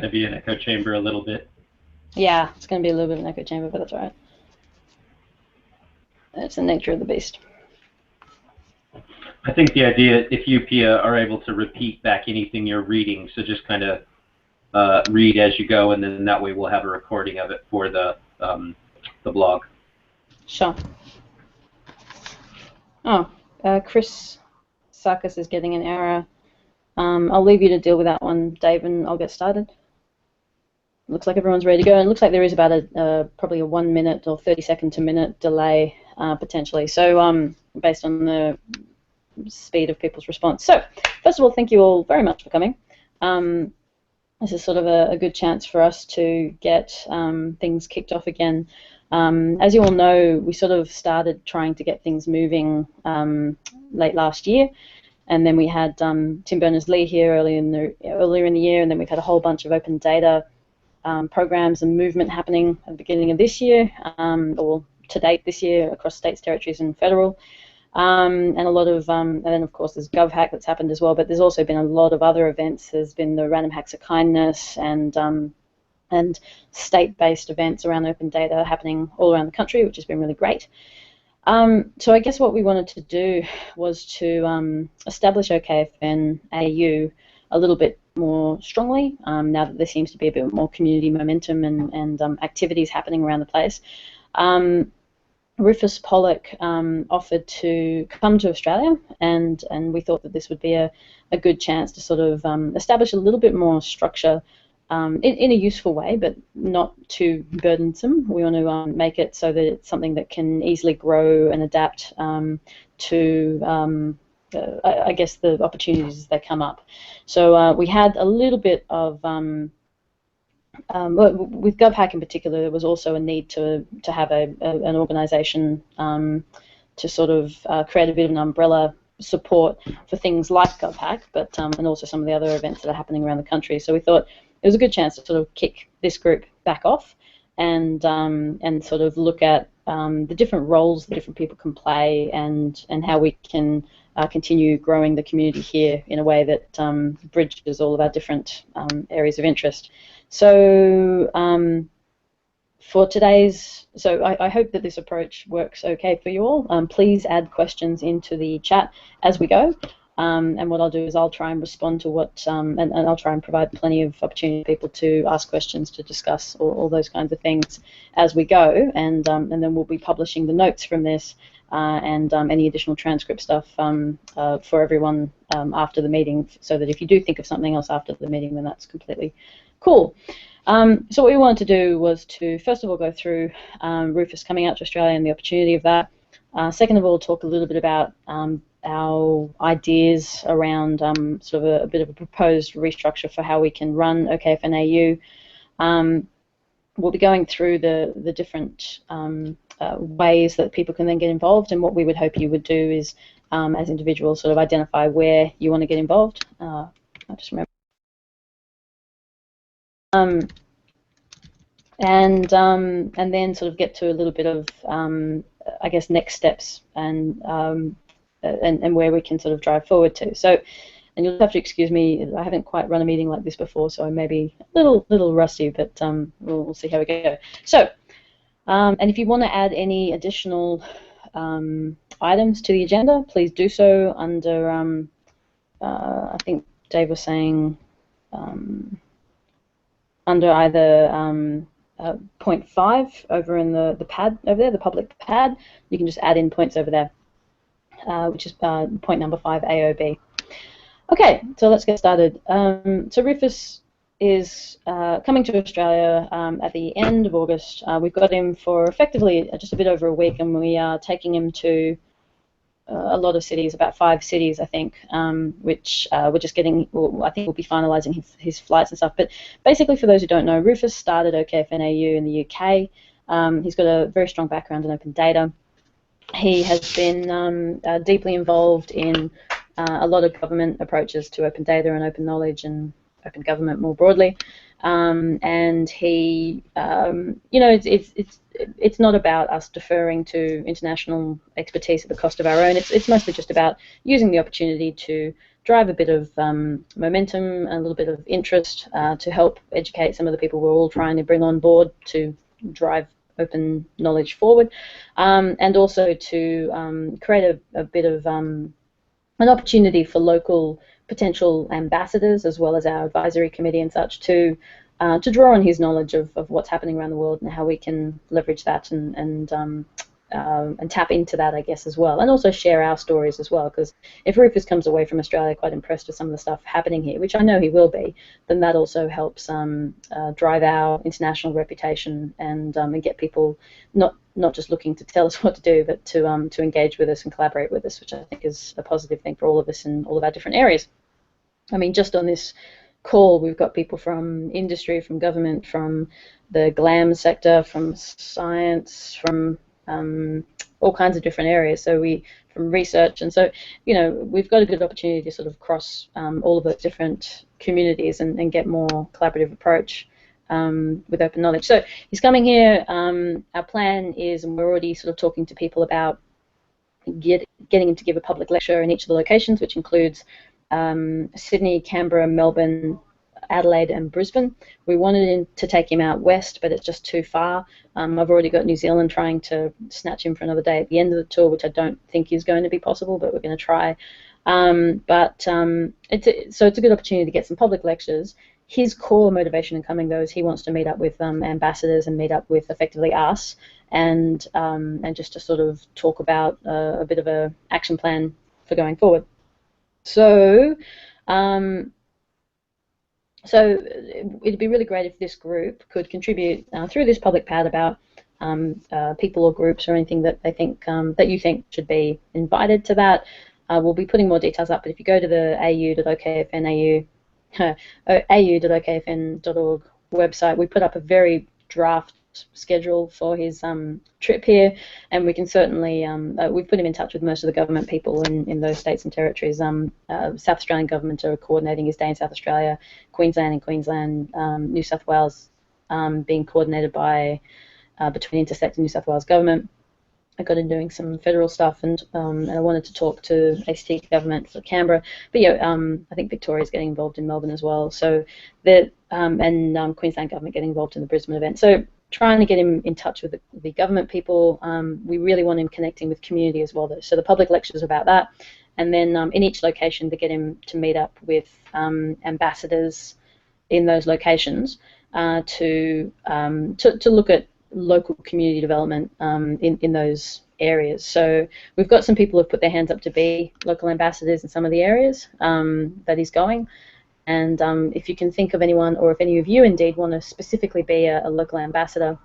going to be an echo chamber a little bit. Yeah, it's going to be a little bit of an echo chamber, but that's all right. That's the nature of the beast. I think the idea, if you, Pia, are able to repeat back anything you're reading, so just kind of read as you go, and then that way we'll have a recording of it for the blog. Sure. Oh, Chris Sarkis is getting an error. I'll leave you to deal with that one, Dave, and I'll get started. Looks like everyone's ready to go, and it looks like there is about probably a 1 minute or 30-second to minute delay potentially. So based on the speed of people's response. So first of all, thank you all very much for coming. This is sort of a good chance for us to get things kicked off again. As you all know, we sort of started trying to get things moving late last year, and then we had Tim Berners-Lee here earlier in the year, and then we've had a whole bunch of open data programs and movement happening at the beginning of this year, or to date this year across states, territories, and federal. And a lot of, and then of course there's GovHack that's happened as well, but there's also been a lot of other events. There's been the Random Hacks of Kindness and state-based events around open data happening all around the country, which has been really great. So I guess what we wanted to do was to establish OKFN AU a little bit more strongly, now that there seems to be a bit more community momentum and activities happening around the place. Rufus Pollock offered to come to Australia, and we thought that this would be a good chance to sort of establish a little bit more structure in a useful way, but not too burdensome. We want to make it so that it's something that can easily grow and adapt to, I guess, the opportunities as they come up. So we had a little bit of with GovHack in particular, there was also a need to have an organisation to sort of create a bit of an umbrella support for things like GovHack, but and also some of the other events that are happening around the country. So we thought it was a good chance to sort of kick this group back off and sort of look at the different roles that different people can play and how we can continue growing the community here in a way that bridges all of our different areas of interest. So for today's, I hope that this approach works okay for you all. Please add questions into the chat as we go. And what I'll do is I'll try and respond to what, and I'll try and provide plenty of opportunity for people to ask questions, to discuss all those kinds of things as we go. And then we'll be publishing the notes from this and any additional transcript stuff for everyone after the meeting, so that if you do think of something else after the meeting, then that's completely cool. So what we wanted to do was to, first of all, go through Rufus coming out to Australia and the opportunity of that. Second of all, talk a little bit about our ideas around sort of a bit of a proposed restructure for how we can run OKFN AU. We'll be going through the different ways that people can then get involved, and what we would hope you would do is, as individuals, sort of identify where you want to get involved. I just remember. And then sort of get to a little bit of, I guess, next steps and where we can sort of drive forward to. So, and you'll have to excuse me, I haven't quite run a meeting like this before, so I may be a little rusty, but we'll see how we go. So, and if you want to add any additional items to the agenda, please do so under, I think Dave was saying, under either point 5 over in the pad over there, the public pad. You can just add in points over there, which is point number 5, AOB. Okay, so let's get started. So Rufus is coming to Australia at the end of August. We've got him for effectively just a bit over a week, and we are taking him to a lot of cities, about 5 cities, I think, which we're just getting, well, I think we'll be finalising his flights and stuff. But basically, for those who don't know, Rufus started OKFN AU in the UK. He's got a very strong background in open data. He has been deeply involved in a lot of government approaches to open data and open knowledge and open government more broadly. And he, you know, it's not about us deferring to international expertise at the cost of our own. It's mostly just about using the opportunity to drive a bit of momentum and a little bit of interest to help educate some of the people we're all trying to bring on board to drive open knowledge forward, and also to create a bit of an opportunity for local potential ambassadors, as well as our advisory committee and such, to draw on his knowledge of what's happening around the world and how we can leverage that and tap into that, I guess, as well, and also share our stories as well. Because if Rufus comes away from Australia quite impressed with some of the stuff happening here, which I know he will be, then that also helps drive our international reputation and get people not just looking to tell us what to do, but to engage with us and collaborate with us, which I think is a positive thing for all of us in all of our different areas. I mean, just on this call, we've got people from industry, from government, from the GLAM sector, from science, from all kinds of different areas. So from research, and so we've got a good opportunity to sort of cross all of those different communities and get more collaborative approach with open knowledge. So he's coming here. Our plan is, and we're already sort of talking to people about getting him to give a public lecture in each of the locations, which includes Sydney, Canberra, Melbourne, Adelaide and Brisbane. We wanted to take him out west, but it's just too far. I've already got New Zealand trying to snatch him for another day at the end of the tour, which I don't think is going to be possible, but we're going to try. It's a good opportunity to get some public lectures. His core motivation in coming, though, is he wants to meet up with ambassadors and meet up with effectively us, and just to sort of talk about a bit of a action plan for going forward. So it'd be really great if this group could contribute through this public pad about people or groups or anything that they think that you think should be invited to that. We'll be putting more details up, but if you go to the au.okfn.org website, we put up a very draft schedule for his trip here, and we can certainly we've put him in touch with most of the government people in those states and territories. South Australian government are coordinating his day in South Australia, Queensland, New South Wales being coordinated by between Intersect and New South Wales government. I got him doing some federal stuff, and I wanted to talk to ACT government for Canberra, but I think Victoria's getting involved in Melbourne as well. So that and Queensland government getting involved in the Brisbane event. So trying to get him in touch with the government people. We really want him connecting with community as well. So the public lectures about that, and then in each location to get him to meet up with ambassadors in those locations to look at local community development in those areas. So we've got some people who've put their hands up to be local ambassadors in some of the areas that he's going. And if you can think of anyone, or if any of you indeed want to specifically be a local ambassador,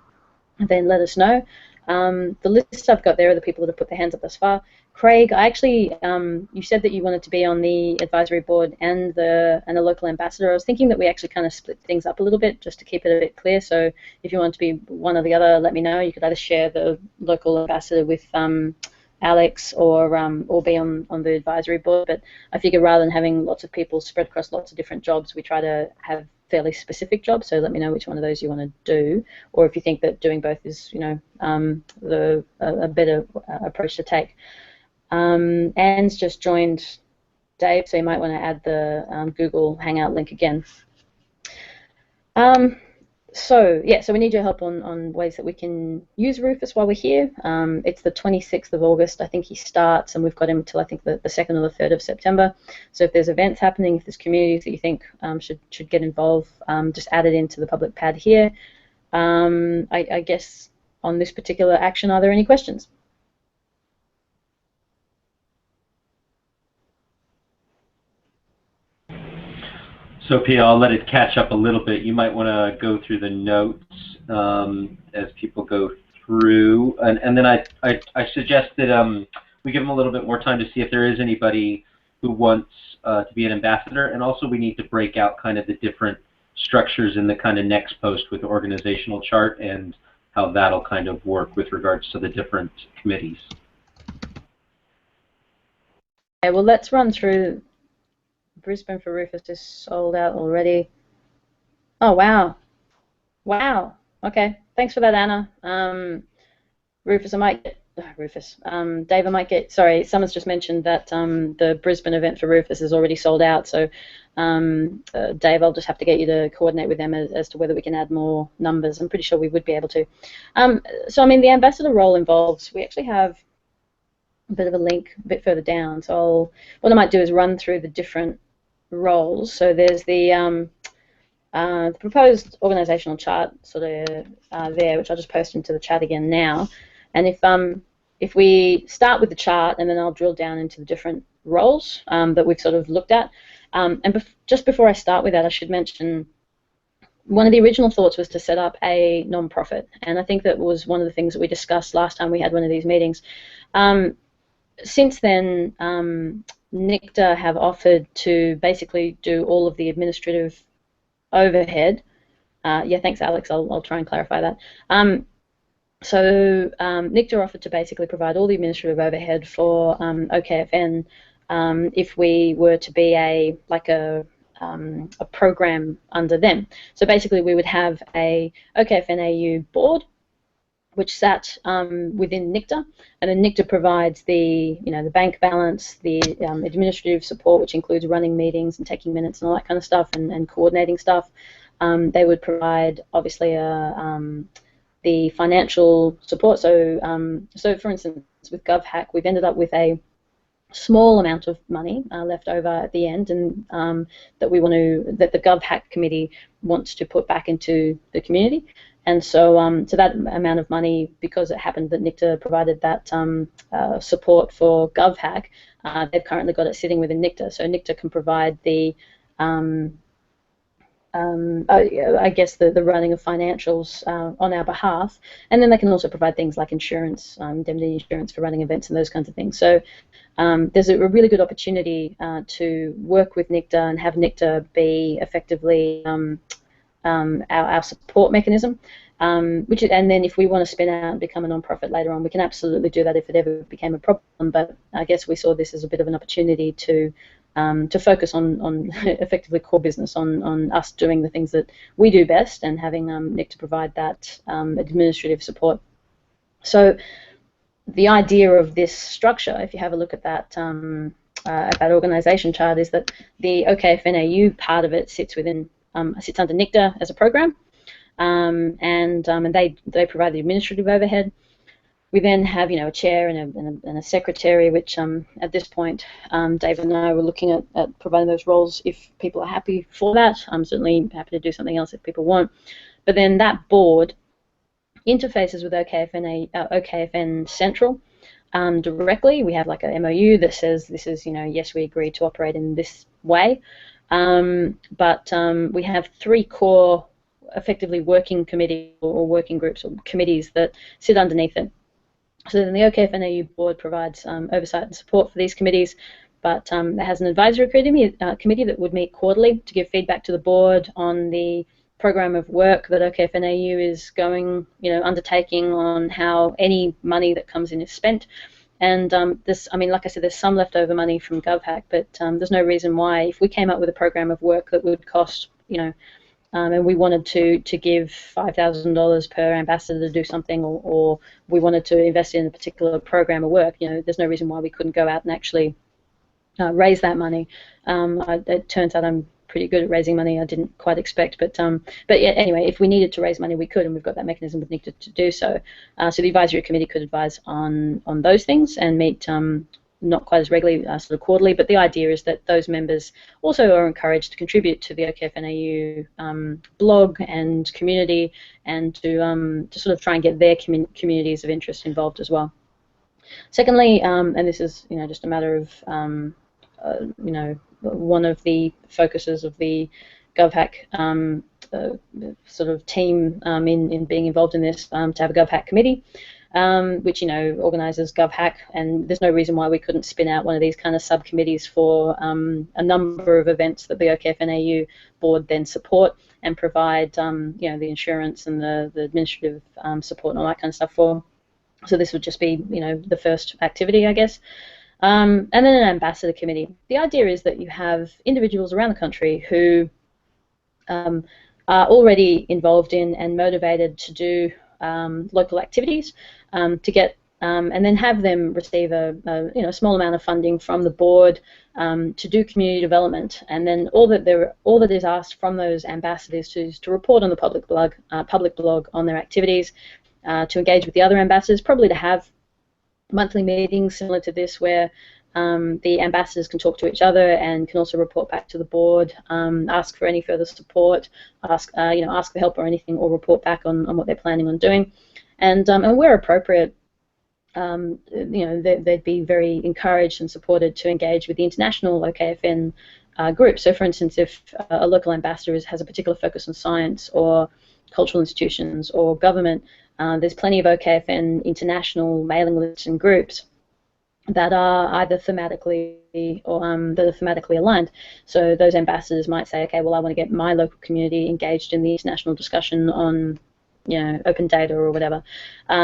then let us know. The list I've got there are the people that have put their hands up thus far. Craig, I actually, you said that you wanted to be on the advisory board and a local ambassador. I was thinking that we actually kind of split things up a little bit just to keep it a bit clear. So if you want to be one or the other, let me know. You could either share the local ambassador with Alex or be on the advisory board. But I figure rather than having lots of people spread across lots of different jobs, we try to have fairly specific jobs. So let me know which one of those you want to do, or if you think that doing both is a better approach to take. Anne's just joined Dave, so you might want to add the Google Hangout link again. So we need your help on ways that we can use Rufus while we're here. It's the 26th of August, I think he starts, and we've got him until I think the 2nd or the 3rd of September. So if there's events happening, if there's communities that you think should get involved, just add it into the public pad here. I guess on this particular action, are there any questions? So, Pia, I'll let it catch up a little bit. You might want to go through the notes as people go through. And then I suggest that we give them a little bit more time to see if there is anybody who wants to be an ambassador. And also we need to break out kind of the different structures in the kind of next post with the organizational chart and how that'll kind of work with regards to the different committees. Okay, well, let's run through. Brisbane for Rufus is sold out already. Oh, wow. Wow. Okay. Thanks for that, Anna. Rufus, I might get Rufus. Dave, I might get, sorry, someone's just mentioned that the Brisbane event for Rufus is already sold out. So, Dave, I'll just have to get you to coordinate with them as to whether we can add more numbers. I'm pretty sure we would be able to. So, I mean, the ambassador role involves, we actually have a bit of a link a bit further down. So, what I might do is run through the different roles. So, there's the proposed organisational chart sort of there, which I'll just post into the chat again now. And if we start with the chart, and then I'll drill down into the different roles that we've sort of looked at. And just before I start with that, I should mention one of the original thoughts was to set up a non-profit, and I think that was one of the things that we discussed last time we had one of these meetings. Since then, NICTA have offered to basically do all of the administrative overhead. Yeah, thanks, Alex. I'll try and clarify that. So NICTA offered to basically provide all the administrative overhead for OKFN if we were to be a program under them. So basically, we would have a OKFN AU board, which sat within NICTA, and then NICTA provides the bank balance, the administrative support, which includes running meetings and taking minutes and all that kind of stuff, and coordinating stuff. They would provide obviously the financial support. So so for instance, with GovHack, we've ended up with a small amount of money left over at the end, and that the GovHack committee wants to put back into the community. And so, so that amount of money, because it happened that NICTA provided that support for GovHack, they've currently got it sitting within NICTA. So NICTA can provide the, I guess, the running of financials on our behalf, and then they can also provide things like insurance, indemnity insurance for running events and those kinds of things. So there's a really good opportunity to work with NICTA and have NICTA be effectively our support mechanism, and then if we want to spin out and become a non-profit later on, we can absolutely do that if it ever became a problem. But I guess we saw this as a bit of an opportunity to focus on effectively core business, on us doing the things that we do best, and having NICTA provide that administrative support. So the idea of this structure, if you have a look at that organisation chart, is that the OKFN AU part of it sits under NICTA as a program, and they provide the administrative overhead. We then have a chair and a secretary, which at this point Dave and I were looking at providing those roles if people are happy for that. I'm certainly happy to do something else if people want. But then that board interfaces with OKFN Central directly. We have like a MOU that says this is yes, we agree to operate in this way. But we have 3 core, effectively working committee or working groups or committees that sit underneath it. So then the OKFN AU board provides oversight and support for these committees, but it has an advisory committee that would meet quarterly to give feedback to the board on the program of work that OKFN AU is undertaking, on how any money that comes in is spent. And like I said, there's some leftover money from GovHack, but there's no reason why, if we came up with a program of work that would cost, and we wanted to give $5,000 per ambassador to do something, or we wanted to invest in a particular program of work, there's no reason why we couldn't go out and actually raise that money. It turns out I'm pretty good at raising money. I didn't quite expect, but yeah, anyway, if we needed to raise money, we could, and we've got that mechanism with NICTA to do so. So the advisory committee could advise on those things and meet not quite as regularly, sort of quarterly, but the idea is that those members also are encouraged to contribute to the OKFN AU blog and community, and to sort of try and get their communities of interest involved as well. Secondly, and this is just a matter of one of the focuses of the GovHack sort of team in being involved in this, to have a GovHack committee, which organises GovHack, and there's no reason why we couldn't spin out one of these kind of subcommittees for a number of events that the OKFN AU board then support and provide the insurance and the administrative support and all that kind of stuff for. So this would just be the first activity, I guess. And then an ambassador committee. The idea is that you have individuals around the country who are already involved in and motivated to do local activities, to get and then have them receive a small amount of funding from the board to do community development. And then all that is asked from those ambassadors is to report on the public blog on their activities, to engage with the other ambassadors, probably to have monthly meetings similar to this where the ambassadors can talk to each other and can also report back to the board, ask for any further support, ask for help or anything, or report back on what they're planning on doing. And where appropriate, they'd be very encouraged and supported to engage with the international OKFN group. So, for instance, if a local ambassador has a particular focus on science or cultural institutions or government, there's plenty of OKFN international mailing lists and groups that are either thematically or that are thematically aligned. So those ambassadors might say, okay, well, I want to get my local community engaged in the international discussion on, open data or whatever.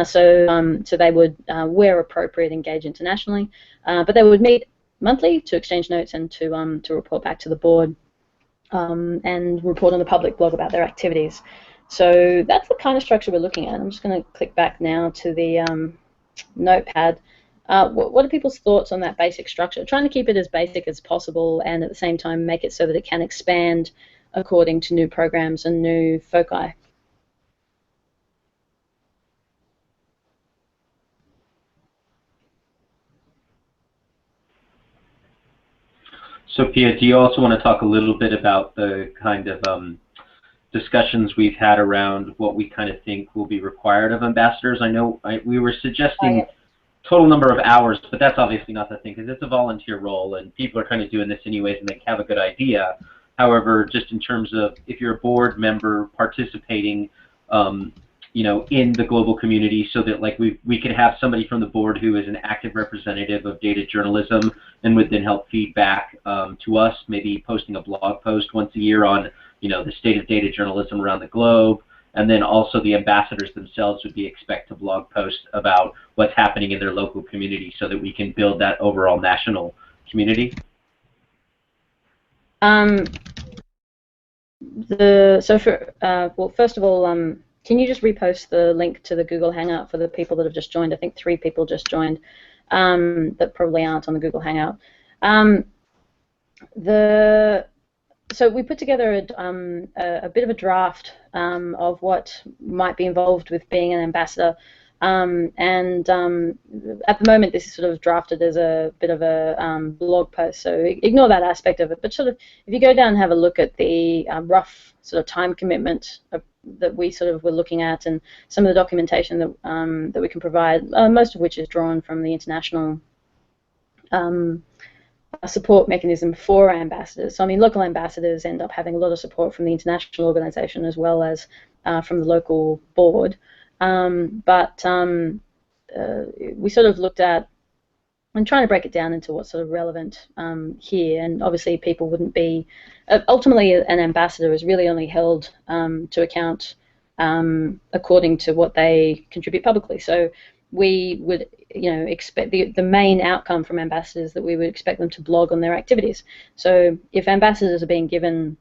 So they would, where appropriate, engage internationally, but they would meet monthly to exchange notes and to report back to the board and report on the public blog about their activities. So that's the kind of structure we're looking at. I'm just going to click back now to the notepad. What are people's thoughts on that basic structure? Trying to keep it as basic as possible and at the same time make it so that it can expand according to new programs and new foci. So Pia, do you also want to talk a little bit about the kind of discussions we've had around what we kind of think will be required of ambassadors? I know we were suggesting total number of hours, but that's obviously not the thing, because it's a volunteer role and people are kind of doing this anyways and they have a good idea. However, just in terms of if you're a board member participating in the global community, so that like we could have somebody from the board who is an active representative of data journalism and would then help feedback to us, maybe posting a blog post once a year on the state of data journalism around the globe. And then also the ambassadors themselves would be expect to blog post about what's happening in their local community so that we can build that overall national community. Well, first of all, can you just repost the link to the Google Hangout for the people that have just joined? I think 3 people just joined that probably aren't on the Google Hangout. So we put together a bit of a draft of what might be involved with being an ambassador, and at the moment this is sort of drafted as a bit of a blog post, so ignore that aspect of it, but sort of if you go down and have a look at the rough sort of time commitment that we sort of were looking at and some of the documentation that we can provide, most of which is drawn from the international support mechanism for ambassadors. So I mean, local ambassadors end up having a lot of support from the international organization as well as from the local board. But we sort of looked at and trying to break it down into what's sort of relevant here. And obviously people wouldn't be, ultimately an ambassador is really only held to account according to what they contribute publicly. So we would expect the main outcome from ambassadors that we would expect them to blog on their activities. So if ambassadors are being given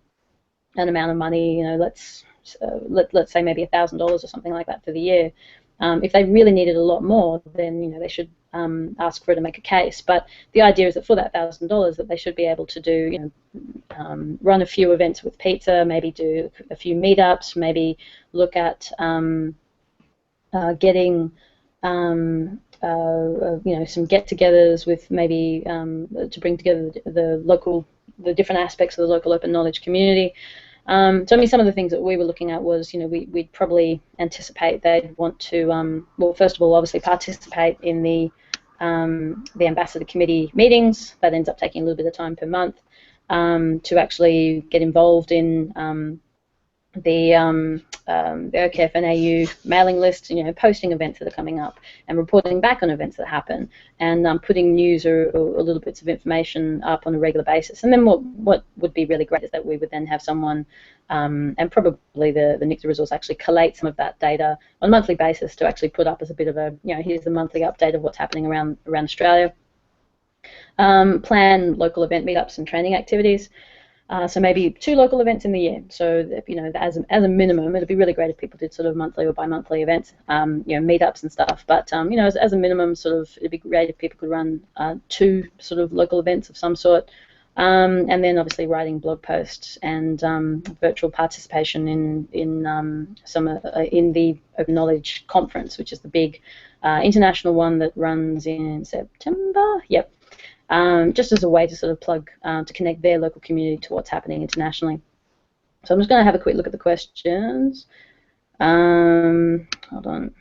an amount of money, let's say maybe $1,000 or something like that for the year, if they really needed a lot more, then they should ask for it to make a case. But the idea is that for that $1,000 that they should be able to do run a few events with pizza, maybe do a few meetups, maybe look at getting some get-togethers with maybe to bring together the different aspects of the local open knowledge community. So I mean, some of the things that we were looking at was, we'd probably anticipate they'd want to, well, first of all, obviously participate in the ambassador committee meetings. That ends up taking a little bit of time per month to actually get involved in the OKFN AU mailing list, posting events that are coming up and reporting back on events that happen, and putting news or little bits of information up on a regular basis. And then what would be really great is that we would then have someone, and probably the NICTA resource actually collate some of that data on a monthly basis to actually put up as a bit of a, here's the monthly update of what's happening around Australia. Plan local event meetups and training activities. So maybe 2 local events in the year. So you know, as a minimum, it'd be really great if people did sort of monthly or bi-monthly events, you know, meetups and stuff. But you know, as a minimum, sort of, it'd be great if people could run 2 sort of local events of some sort. And then obviously writing blog posts and virtual participation in some in the Open Knowledge Conference, which is the big international one that runs in September. Yep. Just as a way to sort of plug, to connect their local community to what's happening internationally. So I'm just going to have a quick look at the questions. Hold on.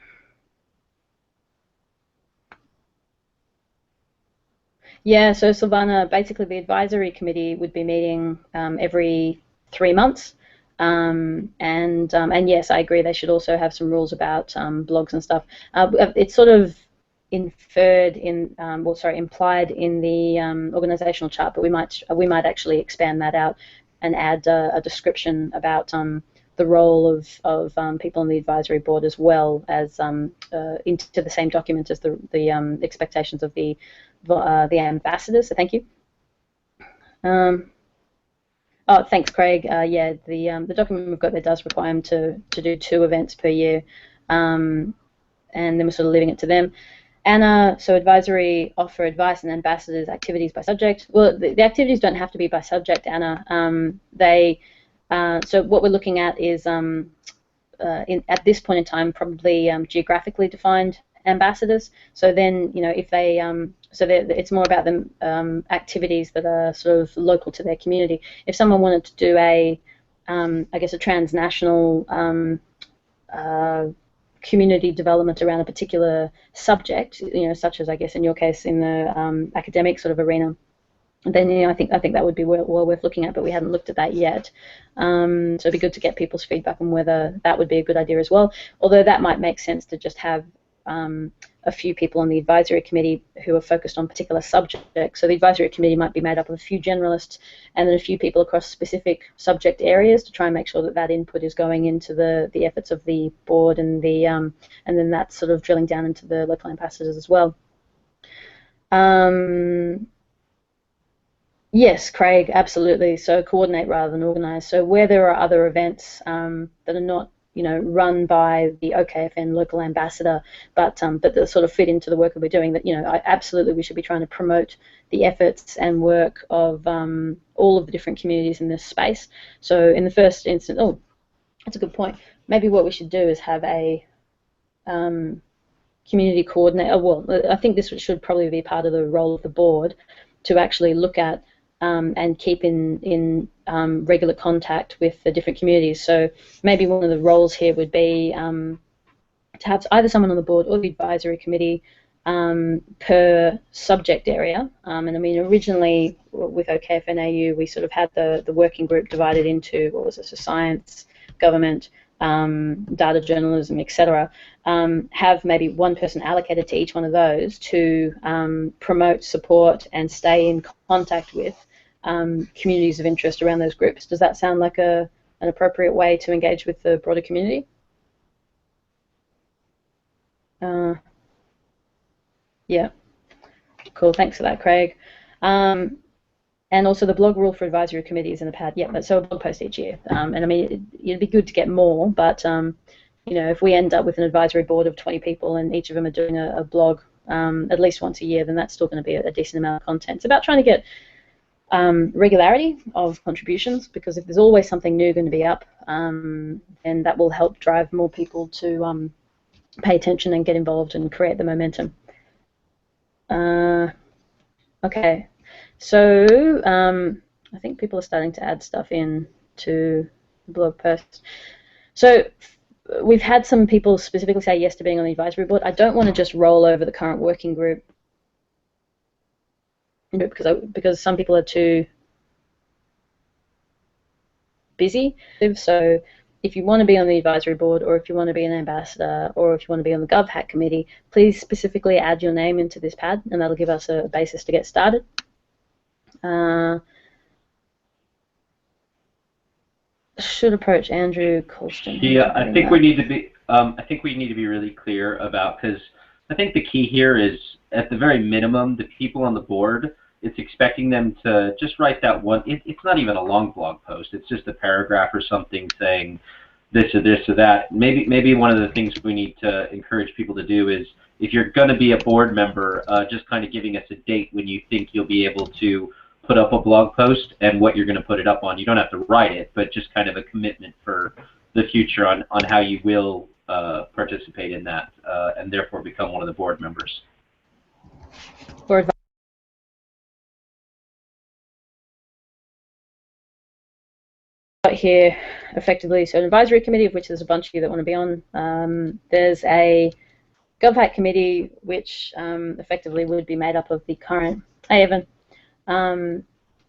Yeah, so Silvana, basically the advisory committee would be meeting every 3 months. And yes, I agree, they should also have some rules about blogs and stuff. It's sort of implied in the organizational chart, but we might actually expand that out and add a description about the role of people on the advisory board, as well as into the same document as the expectations of the ambassadors. So thank you. Oh, thanks, Craig. Yeah, the document we've got there does require them to do 2 events per year, and then we're sort of leaving it to them. Anna, so advisory offer advice and ambassadors activities by subject. Well, the activities don't have to be by subject, Anna. So what we're looking at is at this point in time, probably geographically defined ambassadors. So then, you know, if they it's more about the activities that are sort of local to their community. If someone wanted to do I guess a transnational community development around a particular subject, you know, such as, I guess in your case, in the academic sort of arena, then, you know, I think that would be well worth looking at, but we hadn't looked at that yet. So it'd be good to get people's feedback on whether that would be a good idea as well. Although that might make sense to just have a few people on the advisory committee who are focused on particular subjects. So the advisory committee might be made up of a few generalists and then a few people across specific subject areas to try and make sure that that input is going into the efforts of the board, and then that's sort of drilling down into the local ambassadors as well. Yes, Craig, absolutely. So coordinate rather than organise. So where there are other events that are not, you know, run by the OKFN local ambassador, but that sort of fit into the work that we're doing, that, you know, absolutely we should be trying to promote the efforts and work of all of the different communities in this space. So in the first instance, oh, that's a good point. Maybe what we should do is have a community coordinator. Well, I think this should probably be part of the role of the board, to actually look at and keep in regular contact with the different communities. So maybe one of the roles here would be to have either someone on the board or the advisory committee per subject area. And I mean, originally with OKFNAU, we sort of had the working group divided into, what was it, so science, government, data journalism, etc. Have maybe one person allocated to each one of those to promote, support, and stay in contact with communities of interest around those groups. Does that sound like an appropriate way to engage with the broader community? Yeah, cool. Thanks for that, Craig. And also the blog rule for advisory committees in the pad. Yeah, so a blog post each year. And I mean, it'd be good to get more, but you know, if we end up with an advisory board of 20 people and each of them are doing a blog at least once a year, then that's still going to be a decent amount of content. It's about trying to get regularity of contributions, because if there's always something new going to be up, then that will help drive more people to pay attention and get involved and create the momentum. Okay, so I think people are starting to add stuff in to the blog posts. So we've had some people specifically say yes to being on the advisory board. I don't want to just roll over the current working group because some people are too busy. So if you want to be on the advisory board, or if you want to be an ambassador, or if you want to be on the GovHack committee, please specifically add your name into this pad, and that'll give us a basis to get started. Should approach Andrew Colston. Yeah, I think we need to be. I think we need to be really clear about, because I think the key here is, at the very minimum, the people on the board it's expecting them to just write that one. It's not even a long blog post. It's just a paragraph or something saying this or that. Maybe one of the things we need to encourage people to do is, if you're going to be a board member, just kind of giving us a date when you think you'll be able to put up a blog post and what you're going to put it up on. You don't have to write it, but just kind of a commitment for the future on how you will participate in that and therefore become one of the board members. Board here effectively, so an advisory committee, of which there's a bunch of you that want to be on. There's a GovHack committee, which effectively would be made up of the current. Hey, Evan.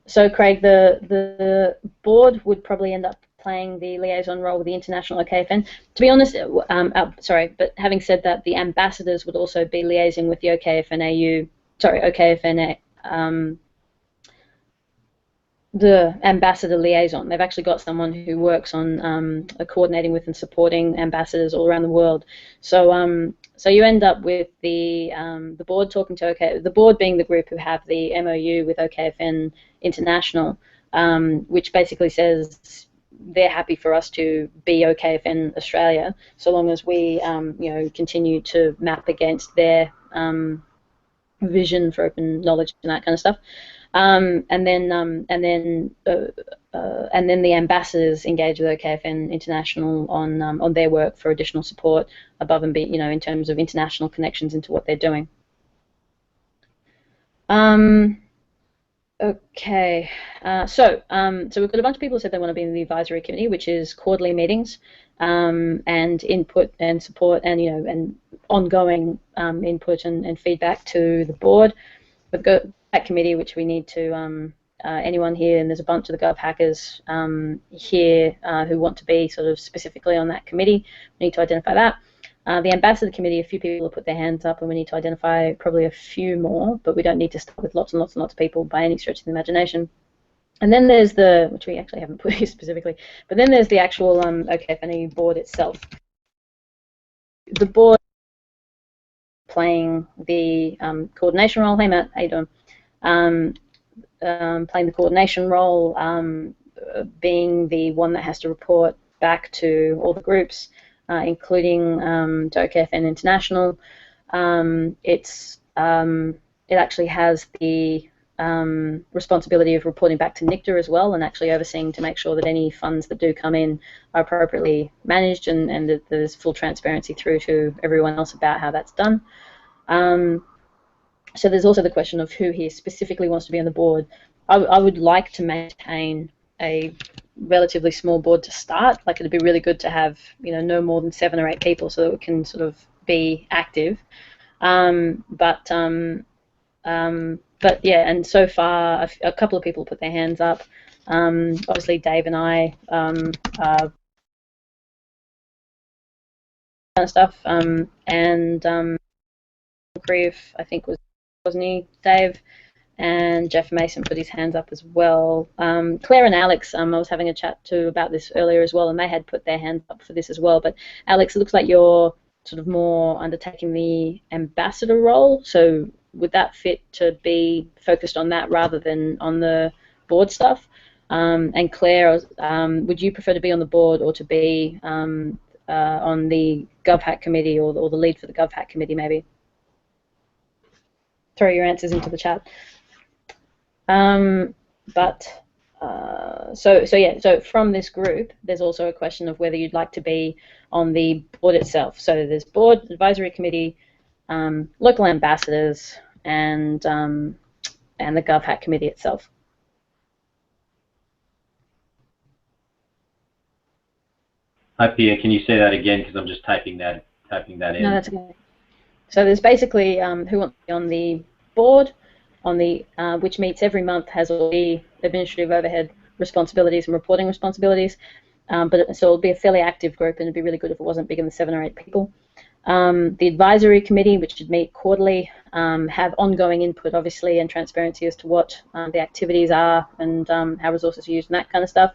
So Craig, the board would probably end up playing the liaison role with the International OKFN. To be honest, sorry, but having said that, the ambassadors would also be liaising with the OKFNAU, sorry, OKFNA, the ambassador liaison. They've actually got someone who works on coordinating with and supporting ambassadors all around the world. So so you end up with the board talking to the board being the group who have the MOU with OKFN International, which basically says they're happy for us to be OKFN Australia, so long as we you know, continue to map against their vision for open knowledge and that kind of stuff. And then the ambassadors engage with OKFN International on their work for additional support above and beyond, you know, in terms of international connections into what they're doing. Okay, so we've got a bunch of people who said they want to be in the advisory committee, which is quarterly meetings and input and support and, you know, and ongoing input and feedback to the board. We've got that committee, which we need to anyone here, and there's a bunch of the Gov hackers here who want to be sort of specifically on that committee. We need to identify that. The ambassador committee, a few people have put their hands up, and we need to identify probably a few more, but we don't need to start with lots and lots and lots of people by any stretch of the imagination. And then there's the, which we actually haven't put here specifically, but then there's the actual OKFNAU board itself. The board playing the coordination role. Hey Matt, how you doing? Playing the coordination role, being the one that has to report back to all the groups, including to OKFN International. It actually has the responsibility of reporting back to NICTA as well, and actually overseeing to make sure that any funds that do come in are appropriately managed, and that there's full transparency through to everyone else about how that's done. So there's also the question of who here specifically wants to be on the board. I would like to maintain a relatively small board to start. Like, it'd be really good to have, you know, no more than 7 or 8 people so that we can sort of be active. But yeah, and so far a couple of people put their hands up. Obviously Dave and I kind of stuff, and Grief, I think, wasn't he, Dave? And Jeff Mason put his hands up as well. Claire and Alex, I was having a chat to about this earlier as well, and they had put their hands up for this as well. But Alex, it looks like you're sort of more undertaking the ambassador role, so would that fit to be focused on that rather than on the board stuff? And Claire, would you prefer to be on the board or to be on the GovHack committee, or the lead for the GovHack committee maybe? Throw your answers into the chat. So from this group, there's also a question of whether you'd like to be on the board itself. So there's board, advisory committee, local ambassadors, and the GovHack committee itself. Hi Pia, can you say that again, because I'm just typing that in. No, that's okay. So there's basically who wants to be on the board, on the which meets every month, has all the administrative overhead responsibilities and reporting responsibilities. So it'll be a fairly active group, and it'd be really good if it wasn't bigger than 7 or 8 people. The advisory committee, which should meet quarterly, have ongoing input, obviously, and transparency as to what the activities are and how resources are used and that kind of stuff.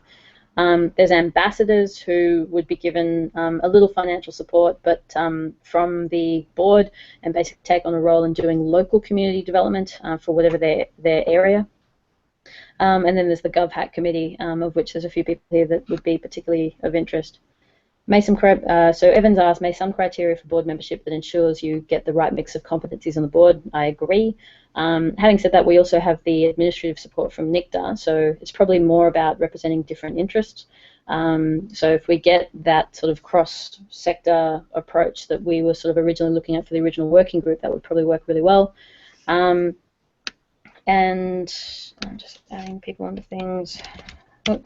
There's ambassadors who would be given a little financial support, but from the board, and basically take on a role in doing local community development for whatever their area. And then there's the GovHack committee, of which there's a few people here that would be particularly of interest. So Evans asked, may some criteria for board membership that ensures you get the right mix of competencies on the board? I agree. Having said that, we also have the administrative support from NICTA, so it's probably more about representing different interests. So if we get that sort of cross-sector approach that we were sort of originally looking at for the original working group, that would probably work really well. And I'm just adding people onto things. Oh,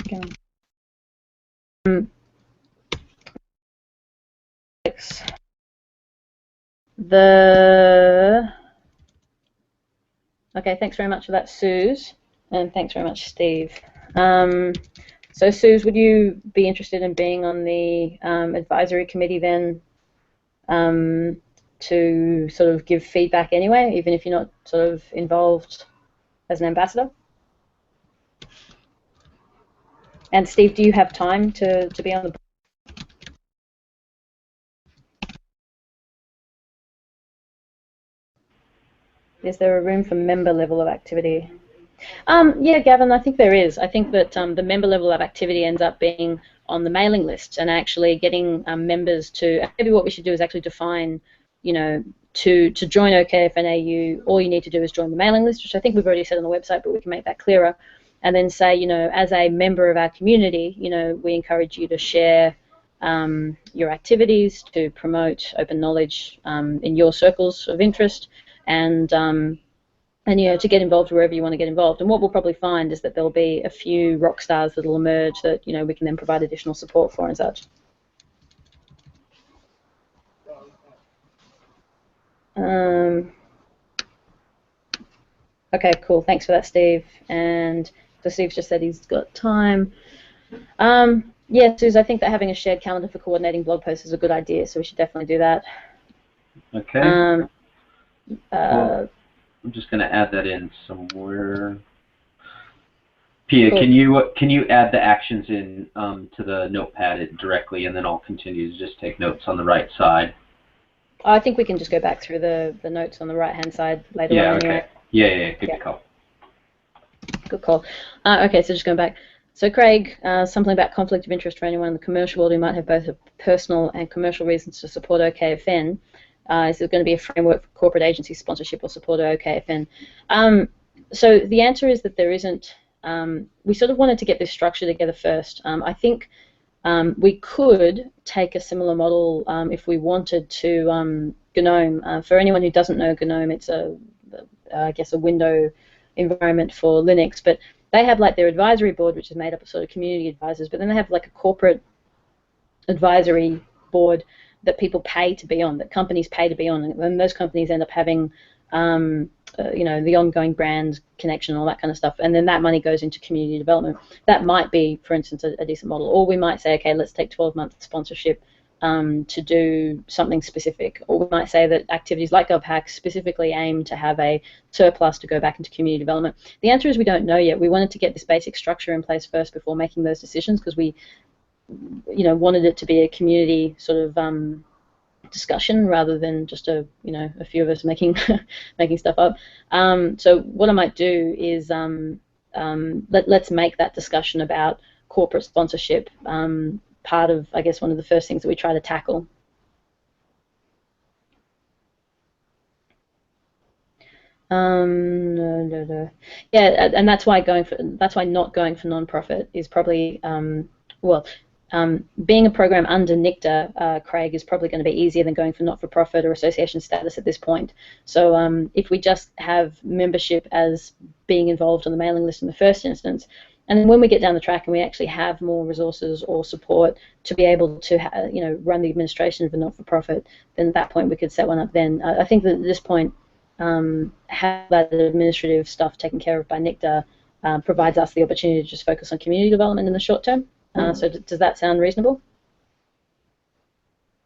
Okay, thanks very much for that, Suze, and thanks very much, Steve. So, Suze, would you be interested in being on the advisory committee then, to sort of give feedback anyway, even if you're not sort of involved as an ambassador? And Steve, do you have time to be on the board? Is there a room for member level of activity? Yeah, Gavin, I think there is. I think that the member level of activity ends up being on the mailing list and actually getting members to, maybe what we should do is actually define, you know, to join OKFNAU, all you need to do is join the mailing list, which I think we've already said on the website, but we can make that clearer. And then say, you know, as a member of our community, you know, we encourage you to share your activities, to promote open knowledge in your circles of interest, and you know, to get involved wherever you want to get involved. And what we'll probably find is that there'll be a few rock stars that will emerge that, you know, we can then provide additional support for and such. Okay, cool. Thanks for that, Steve. And so Steve's just said he's got time. Yeah, Suze, I think that having a shared calendar for coordinating blog posts is a good idea, so we should definitely do that. Okay. Well, I'm just going to add that in somewhere. Pia, cool. Can you add the actions in to the notepad directly, and then I'll continue to just take notes on the right side. I think we can just go back through the notes on the right-hand side later on. Okay. Anyway. Yeah. Good call. Good call. Okay, so just going back. So Craig, something about conflict of interest for anyone in the commercial world who might have both a personal and commercial reasons to support OKFN. Is there going to be a framework for corporate agency sponsorship or support of OKFN? So the answer is that there isn't. We sort of wanted to get this structure together first. I think we could take a similar model if we wanted to GNOME. For anyone who doesn't know GNOME, it's I guess a window environment for Linux, but they have like their advisory board, which is made up of sort of community advisors, but then they have like a corporate advisory board that people pay to be on, that companies pay to be on, and those companies end up having you know, the ongoing brand connection, all that kind of stuff, and then that money goes into community development. That might be, for instance, a decent model. Or we might say, okay, let's take 12-month sponsorship to do something specific. Or we might say that activities like GovHack specifically aim to have a surplus to go back into community development. The answer is we don't know yet. We wanted to get this basic structure in place first before making those decisions, because we, you know, wanted it to be a community sort of discussion rather than just a few of us making making stuff up. So what I might do is let's make that discussion about corporate sponsorship part of, I guess, one of the first things that we try to tackle. No. Yeah, and that's why not going for non-profit is probably being a program under NICTA, Craig, is probably going to be easier than going for not-for-profit or association status at this point. So if we just have membership as being involved on the mailing list in the first instance, and then when we get down the track and we actually have more resources or support to be able to run the administration of a not-for-profit, then at that point we could set one up then. I think that at this point, have that administrative stuff taken care of by NICTA provides us the opportunity to just focus on community development in the short term. So does that sound reasonable?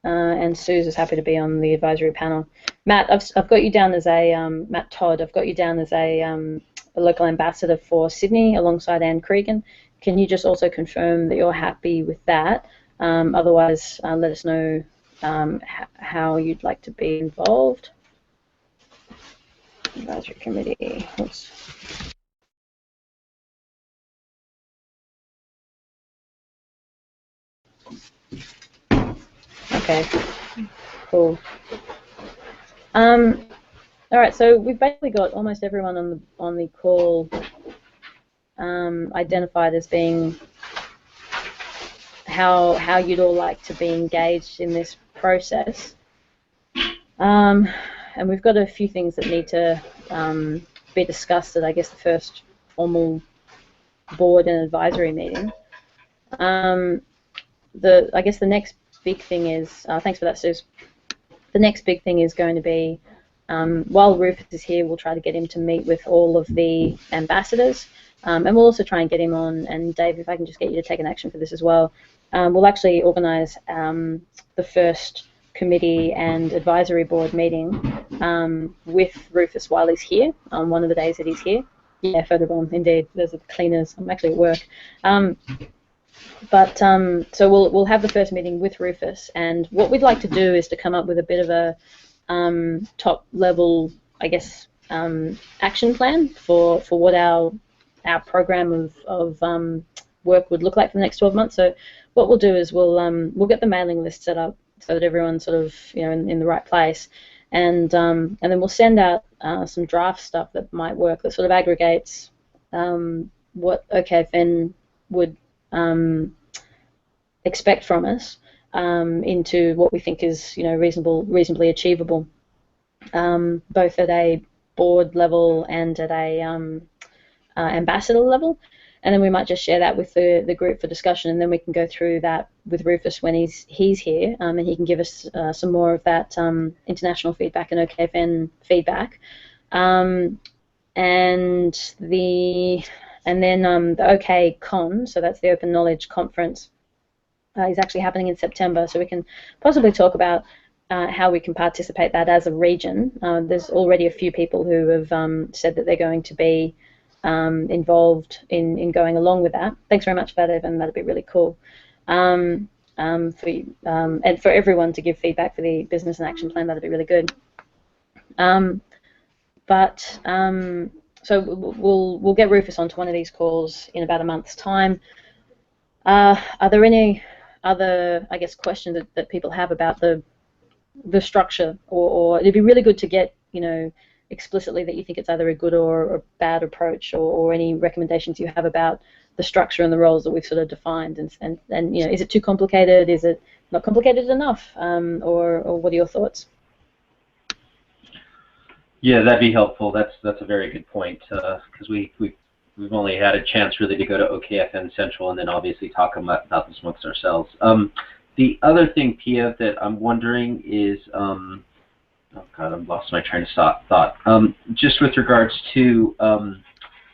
And Suze is happy to be on the advisory panel. Matt, I've got you down as a Matt Todd. I've got you down as a local ambassador for Sydney alongside Anne Cregan. can you just also confirm that you're happy with that? Otherwise, let us know how you'd like to be involved. Advisory committee. Oops. Okay, cool. All right, so we've basically got almost everyone on the call identified as being how you'd all like to be engaged in this process. And we've got a few things that need to be discussed at, I guess, the first formal board and advisory meeting. I guess the next big thing is, thanks for that, Suze. The next big thing is going to be, while Rufus is here, we'll try to get him to meet with all of the ambassadors, and we'll also try and get him on, and Dave, if I can just get you to take an action for this as well, we'll actually organise the first committee and advisory board meeting with Rufus while he's here, on one of the days that he's here. Yeah, photobomb, indeed. There's the cleaners. I'm actually at work. So we'll have the first meeting with Rufus, and what we'd like to do is to come up with a bit of a top level, I guess, action plan for what our program of work would look like for the next 12 months. So what we'll do is we'll get the mailing list set up so that everyone's sort of in the right place, and then we'll send out some draft stuff that might work, that sort of aggregates what OKFN would expect from us into what we think is reasonably achievable, both at a board level and at a ambassador level. And then we might just share that with the group for discussion, and then we can go through that with Rufus when he's here, and he can give us some more of that international feedback and OKFN feedback. And then the OKCon, so that's the Open Knowledge Conference, is actually happening in September, so we can possibly talk about how we can participate that as a region. There's already a few people who have said that they're going to be involved in going along with that. Thanks very much for that, Evan. That'd be really cool. And for everyone to give feedback for the business and action plan, that'd be really good. So we'll get Rufus onto one of these calls in about a month's time. Are there any other, I guess, questions that people have about the structure, or it'd be really good to get explicitly that you think it's either a good or a bad approach, or any recommendations you have about the structure and the roles that we've sort of defined, and is it too complicated? Is it not complicated enough? Or what are your thoughts? Yeah, that'd be helpful. That's a very good point, because we've only had a chance really to go to OKFN Central and then obviously talk about this amongst ourselves. The other thing, Pia, that I'm wondering is, oh God, I've lost my train of thought. Just with regards to,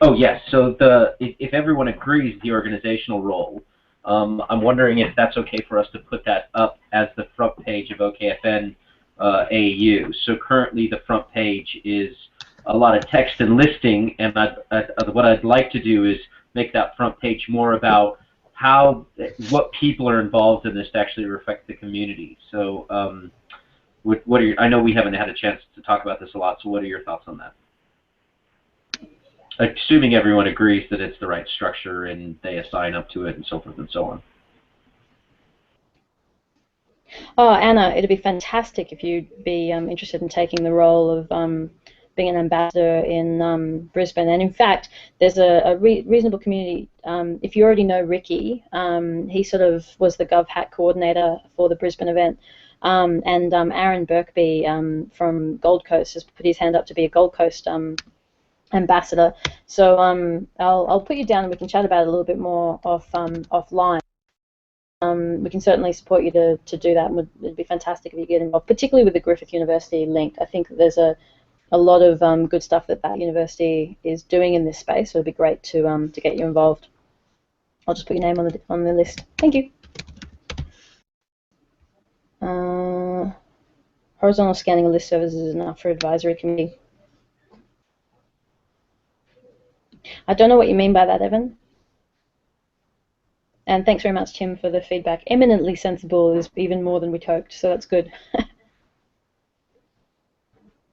oh yes, so if everyone agrees the organizational role, I'm wondering if that's okay for us to put that up as the front page of OKFN AU. So currently the front page is a lot of text and listing, and what I'd like to do is make that front page more about what people are involved in this to actually reflect the community. So what are I know we haven't had a chance to talk about this a lot, so what are your thoughts on that? Assuming everyone agrees that it's the right structure and they assign up to it and so forth and so on. Oh, Anna, it'd be fantastic if you'd be interested in taking the role of being an ambassador in Brisbane. And in fact, there's a reasonable community. If you already know Ricky, he sort of was the GovHack coordinator for the Brisbane event. And Aaron Birkby from Gold Coast has put his hand up to be a Gold Coast ambassador. So I'll put you down and we can chat about it a little bit more offline. We can certainly support you to do that, and it'd be fantastic if you get involved, particularly with the Griffith University link. I think that there's a lot of good stuff that university is doing in this space, so it'd be great to get you involved. I'll just put your name on the list. Thank you. Horizontal scanning of list services is enough for advisory committee. I don't know what you mean by that, Evan. And thanks very much, Tim, for the feedback. Eminently sensible is even more than we'd hoped, so that's good.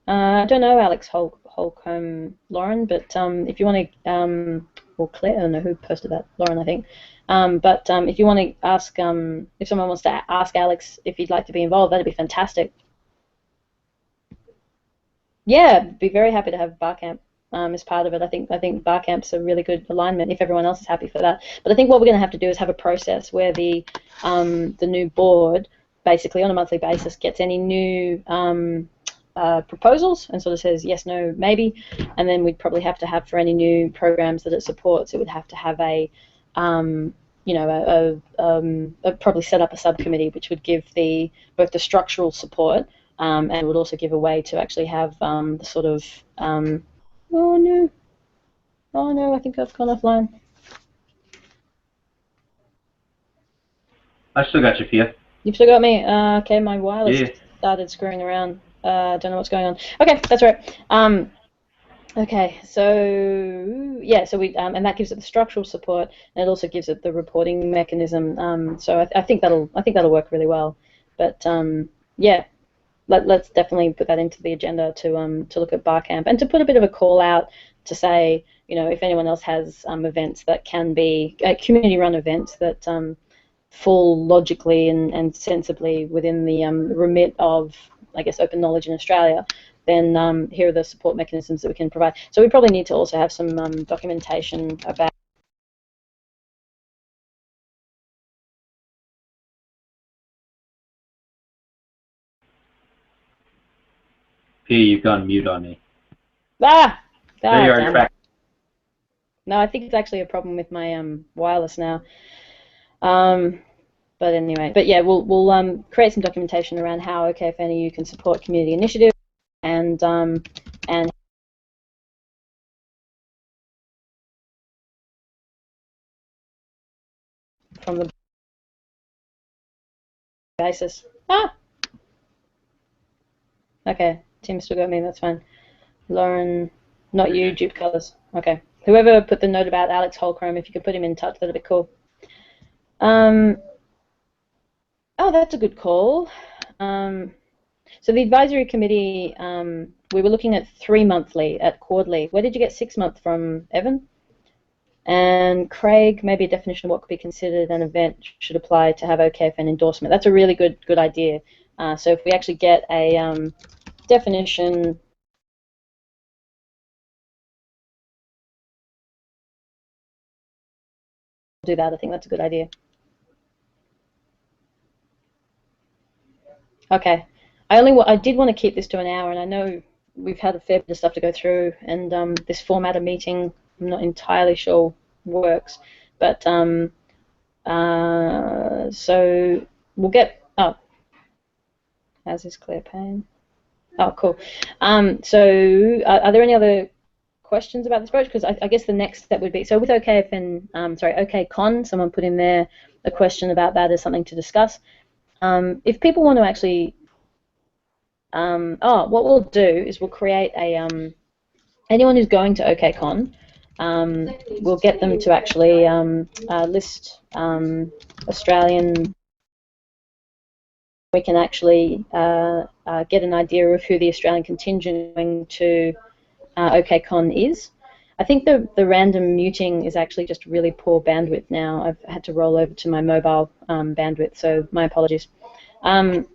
I don't know Alex Holcomb, Lauren, but if you want to, or Claire, I don't know who posted that, Lauren, I think. But if you want to ask, if someone wants to ask Alex if he'd like to be involved, that'd be fantastic. Yeah, be very happy to have Barcamp as part of it. I think Barcamp's a really good alignment if everyone else is happy for that. But I think what we're going to have to do is have a process where the new board basically on a monthly basis gets any new proposals and sort of says yes, no, maybe, and then we'd probably have to have for any new programs that it supports, it would have to have a probably set up a subcommittee which would give both the structural support and it would also give a way to actually have the sort of oh no, I think I've gone offline. I still got you, Pia. You've still got me. Okay, my wireless started screwing around. Don't know what's going on. Okay, that's right. Okay, so yeah, so we and that gives it the structural support, and it also gives it the reporting mechanism. So I think that'll work really well. But yeah, let's definitely put that into the agenda to look at Barcamp and to put a bit of a call out to say, if anyone else has events that can be community-run events that fall logically and sensibly within the remit of, I guess, open knowledge in Australia, then here are the support mechanisms that we can provide. So we probably need to also have some documentation about Pia, you've gone mute on me. there you are. You're back. No, I think it's actually a problem with my wireless now. But anyway, yeah, we'll create some documentation around how OKFNAU can support community initiatives and from the basis. Okay, Tim still got me. That's fine. Lauren, not you. Dupe colors. Okay. Whoever put the note about Alex Holcomb, if you could put him in touch, that'd be cool. Oh, that's a good call. So the advisory committee, we were looking at 3 monthly, at quarterly. Where did you get 6 month from, Evan? And Craig, maybe a definition of what could be considered an event should apply to have OKFN endorsement. That's a really good idea. So if we actually get a definition, do that. I think that's a good idea. Okay. I did want to keep this to an hour, and I know we've had a fair bit of stuff to go through, and this format of meeting, I'm not entirely sure works, but so we'll get. Oh, as is Claire Payne. Oh, cool. So are there any other questions about this approach? Because I guess the next step would be, so with OKFN, OKCon, someone put in there a question about that as something to discuss. If people want to actually, what we'll do is we'll create a, anyone who's going to OKCon, we'll get them to actually list Australian. We can actually get an idea of who the Australian contingent going to OKCon is. I think the random muting is actually just really poor bandwidth now. I've had to roll over to my mobile bandwidth, so my apologies. But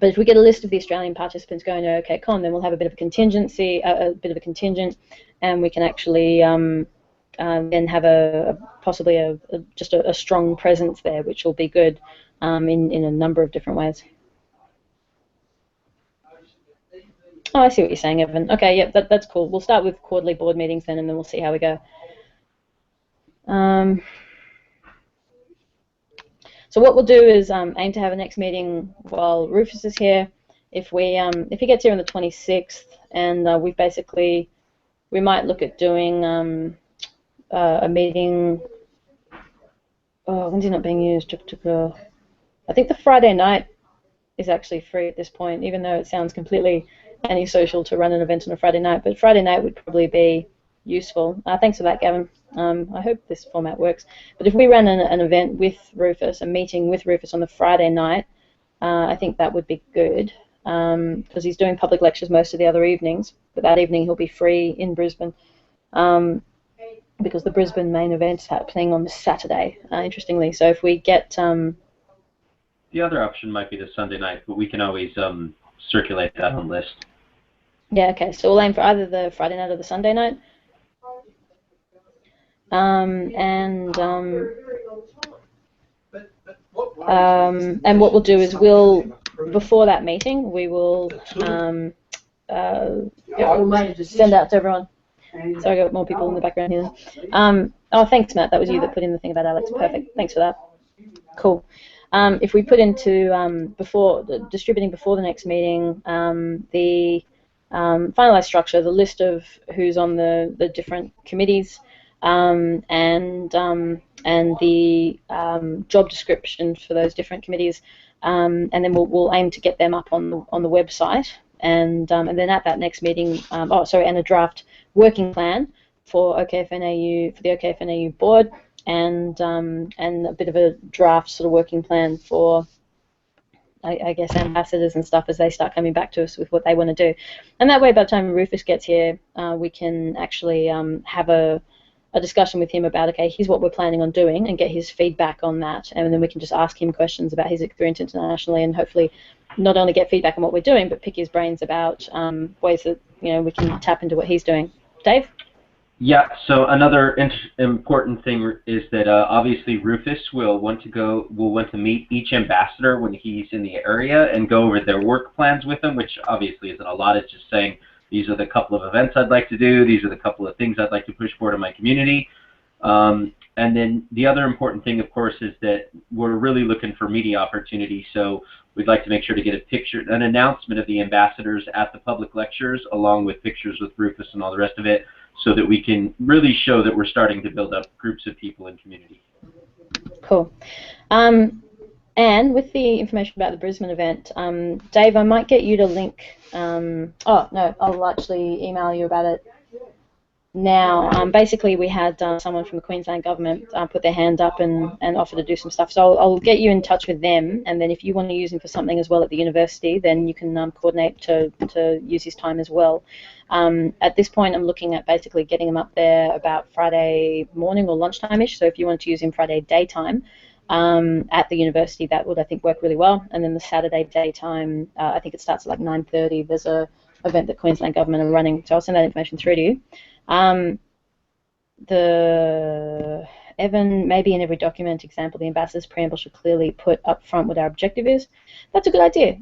if we get a list of the Australian participants going to OKCon, then we'll have a bit of a contingency, a bit of a contingent, and we can actually then have possibly just a strong presence there, which will be good in a number of different ways. Oh, I see what you're saying, Evan. Okay, yeah, that's cool. We'll start with quarterly board meetings then, and then we'll see how we go. So what we'll do is aim to have a next meeting while Rufus is here. If he gets here on the 26th, and we might look at doing a meeting. Oh, when's he not being used? I think the Friday night is actually free at this point, even though it sounds completely antisocial to run an event on a Friday night. But Friday night would probably be useful. Thanks for that, Gavin. I hope this format works. But if we ran an event with Rufus, a meeting with Rufus on the Friday night, I think that would be good, because he's doing public lectures most of the other evenings, but that evening he'll be free in Brisbane, because the Brisbane main event's happening on the Saturday, interestingly. So if we get... the other option might be the Sunday night, but we can always circulate that on list. Yeah, okay, so we'll aim for either the Friday night or the Sunday night. And what we'll do is before that meeting, we will send out to everyone. Sorry, I got more people in the background here. Oh, thanks, Matt. That was you that put in the thing about Alex. Perfect. Thanks for that. Cool. If we put into distributing before the next meeting, the finalized structure, the list of who's on the different committees, and the job description for those different committees, and then we'll aim to get them up on the website, and then at that next meeting, and a draft working plan for OKFNAU, for the OKFNAU board, and a bit of a draft sort of working plan for, I guess, ambassadors and stuff as they start coming back to us with what they want to do. And that way, by the time Rufus gets here, we can actually have a discussion with him about, okay, here's what we're planning on doing, and get his feedback on that, and then we can just ask him questions about his experience internationally, and hopefully not only get feedback on what we're doing, but pick his brains about ways that we can tap into what he's doing. Dave? Yeah, so another important thing is that obviously Rufus will want to meet each ambassador when he's in the area and go over their work plans with them, which obviously isn't a lot. It's just saying, these are the couple of events I'd like to do, these are the couple of things I'd like to push forward in my community. And then the other important thing, of course, is that we're really looking for media opportunities, so we'd like to make sure to get an announcement of the ambassadors at the public lectures, along with pictures with Rufus and all the rest of it, so that we can really show that we're starting to build up groups of people in community. Cool. And with the information about the Brisbane event, Dave, I might get you to link. I'll actually email you about it now. Basically, we had someone from the Queensland government put their hand up and offer to do some stuff. So I'll get you in touch with them, and then if you want to use him for something as well at the university, then you can coordinate to use his time as well. At this point, I'm looking at basically getting him up there about Friday morning or lunchtime-ish. So if you want to use him Friday daytime at the university, that would, I think, work really well. And then the Saturday daytime, I think it starts at like 9:30. There's a event that Queensland government are running, so I'll send that information through to you. Evan, maybe in every document example, the ambassador's preamble should clearly put up front what our objective is. That's a good idea.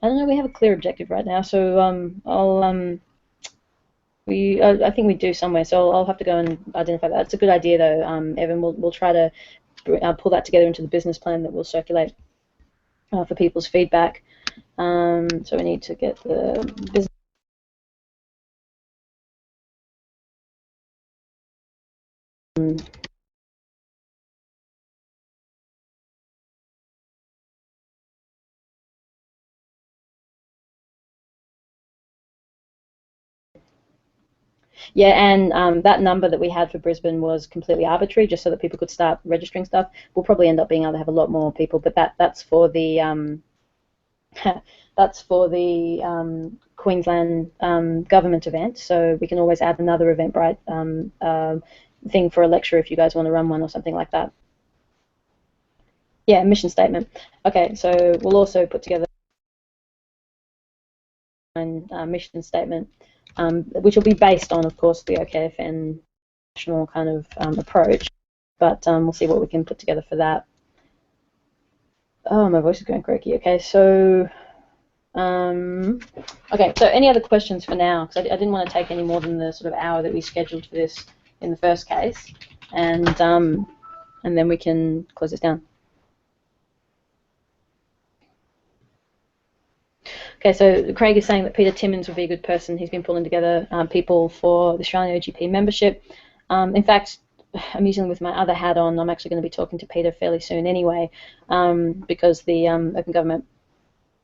I don't know, we have a clear objective right now, so I think we do somewhere, so I'll have to go and identify that. It's a good idea, though, Evan. We'll try to pull that together into the business plan that we'll circulate for people's feedback. So we need to get the business. Yeah, and that number that we had for Brisbane was completely arbitrary, just so that people could start registering stuff. We'll probably end up being able to have a lot more people, but that's for the Queensland government event. So we can always add another Eventbrite thing for a lecture if you guys want to run one or something like that. Yeah, mission statement. Okay, so we'll also put together a mission statement, which will be based on, of course, the OKFN national kind of approach, but we'll see what we can put together for that. Oh, my voice is going croaky. Okay, so any other questions for now? Because I didn't want to take any more than the sort of hour that we scheduled for this in the first case, and then we can close this down. Okay, so Craig is saying that Peter Timmins would be a good person. He's been pulling together people for the Australian OGP membership. In fact, I'm using with my other hat on. I'm actually going to be talking to Peter fairly soon anyway, because the Open Government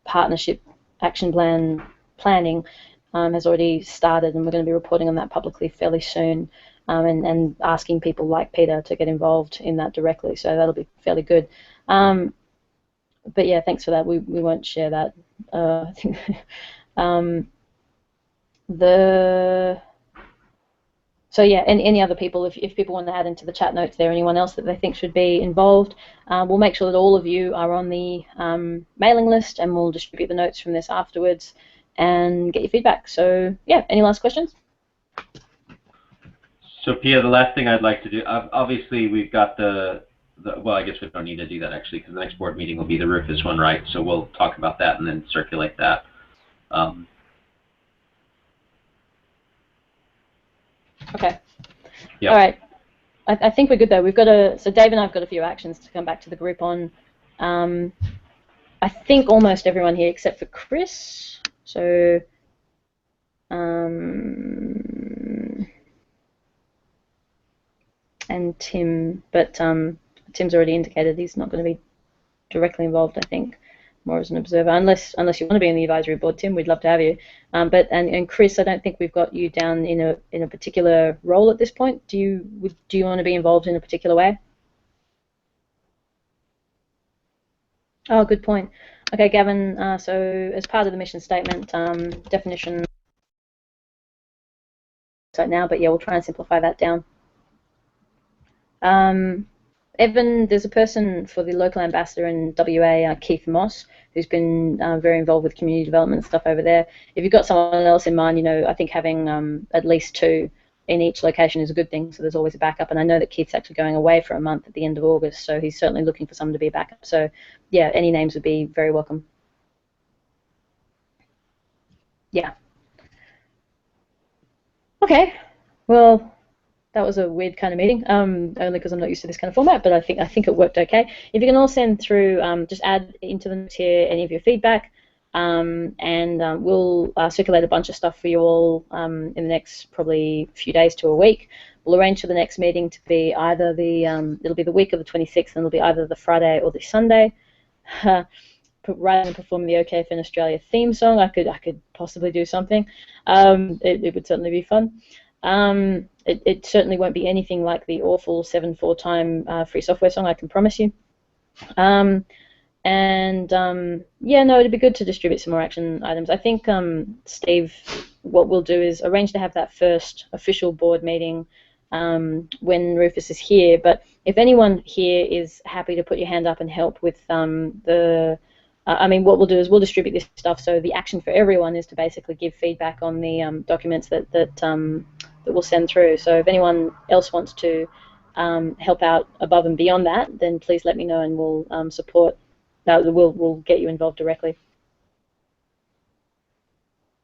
Partnership Action Plan planning has already started, and we're going to be reporting on that publicly fairly soon, and asking people like Peter to get involved in that directly. So that'll be fairly good. But yeah, thanks for that. We won't share that. I think So yeah, and any other people, if people want to add into the chat notes there, anyone else that they think should be involved, we'll make sure that all of you are on the mailing list, and we'll distribute the notes from this afterwards and get your feedback. So yeah, any last questions? So Pia, the last thing I'd like to do, obviously we've got well, I guess we don't need to do that actually, because the next board meeting will be the Rufus one, right? So we'll talk about that and then circulate that. Okay. Yep. All right. I think we're good though. So Dave and I've got a few actions to come back to the group on. I think almost everyone here except for Chris. So and Tim, but Tim's already indicated he's not going to be directly involved, I think, more as an observer, unless you want to be in the advisory board, Tim. We'd love to have you. And Chris, I don't think we've got you down in a particular role at this point. Do you want to be involved in a particular way? Oh, good point. Okay, Gavin. So as part of the mission statement, definition right now, but yeah, we'll try and simplify that down. Evan, there's a person for the local ambassador in WA, Keith Moss, who's been very involved with community development stuff over there. If you've got someone else in mind, I think having at least 2 in each location is a good thing, so there's always a backup. And I know that Keith's actually going away for a month at the end of August, so he's certainly looking for someone to be a backup. So yeah, any names would be very welcome. Yeah. Okay, well, that was a weird kind of meeting, only because I'm not used to this kind of format, but I think it worked okay. If you can all send through, just add into the notes here any of your feedback, and we'll circulate a bunch of stuff for you all in the next probably few days to a week. We'll arrange for the next meeting to be either it'll be the week of the 26th, and it'll be either the Friday or the Sunday. Rather than performing the OKFN Australia theme song, I could possibly do something. It would certainly be fun. It certainly won't be anything like the awful 7/4 time free software song, I can promise you. Yeah, no, it'd be good to distribute some more action items. I think, Steve, what we'll do is arrange to have that first official board meeting when Rufus is here. But if anyone here is happy to put your hand up and help with what we'll do is we'll distribute this stuff. So the action for everyone is to basically give feedback on the documents that we'll send through. So if anyone else wants to help out above and beyond that, then please let me know, and we'll support. We'll get you involved directly.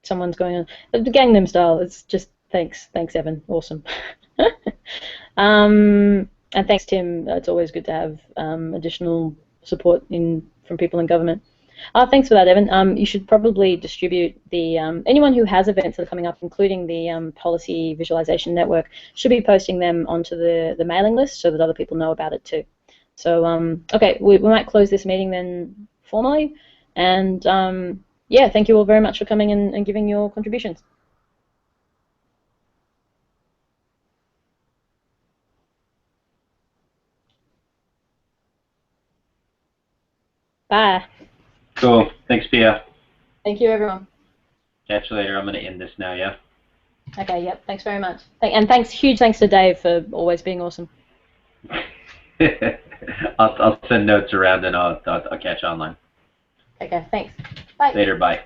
Someone's going on the Gangnam Style. It's just thanks, Evan. Awesome. And thanks, Tim. It's always good to have additional support from people in government. Thanks for that, Evan. You should probably distribute the anyone who has events that are coming up, including the Policy Visualization Network, should be posting them onto the mailing list so that other people know about it too. So okay, we might close this meeting then formally, and yeah, thank you all very much for coming and giving your contributions. Bye. Cool. Thanks, Pia. Thank you, everyone. Catch you later. I'm going to end this now, yeah? Okay, yep. Thanks very much. And huge thanks to Dave for always being awesome. I'll send notes around, and I'll catch you online. Okay, thanks. Bye. Later, bye.